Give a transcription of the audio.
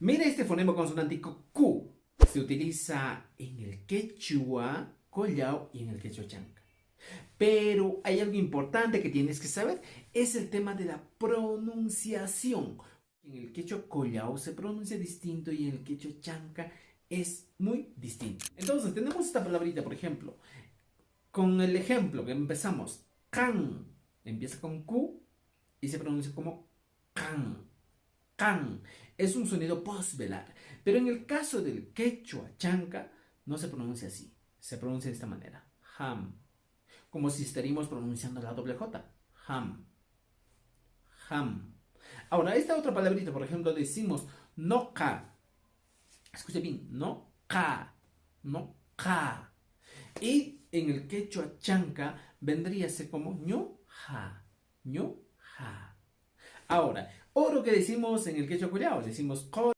Mira este fonema consonántico Q. Se utiliza en el quechua collao y en el quechua chanca. Pero hay algo importante que tienes que saber. Es el tema de la pronunciación. En el quechua collao se pronuncia distinto y en el quechua chanca es muy distinto. Entonces tenemos esta palabrita, por ejemplo, con el ejemplo que empezamos. Can. Empieza con Q y se pronuncia como can. Can. Es un sonido postvelar. Pero en el caso del quechua chanca, no se pronuncia así. Se pronuncia de esta manera. Ham. Como si estaríamos pronunciando la doble J. Ham. Ham. Ahora, esta otra palabrita, por ejemplo, decimos no ca. Escucha bien, no ca. No ca. Y en el quechua chanca vendría a ser como ñu ja. ñu ja. Ahora, oro que decimos en el quechua collao, decimos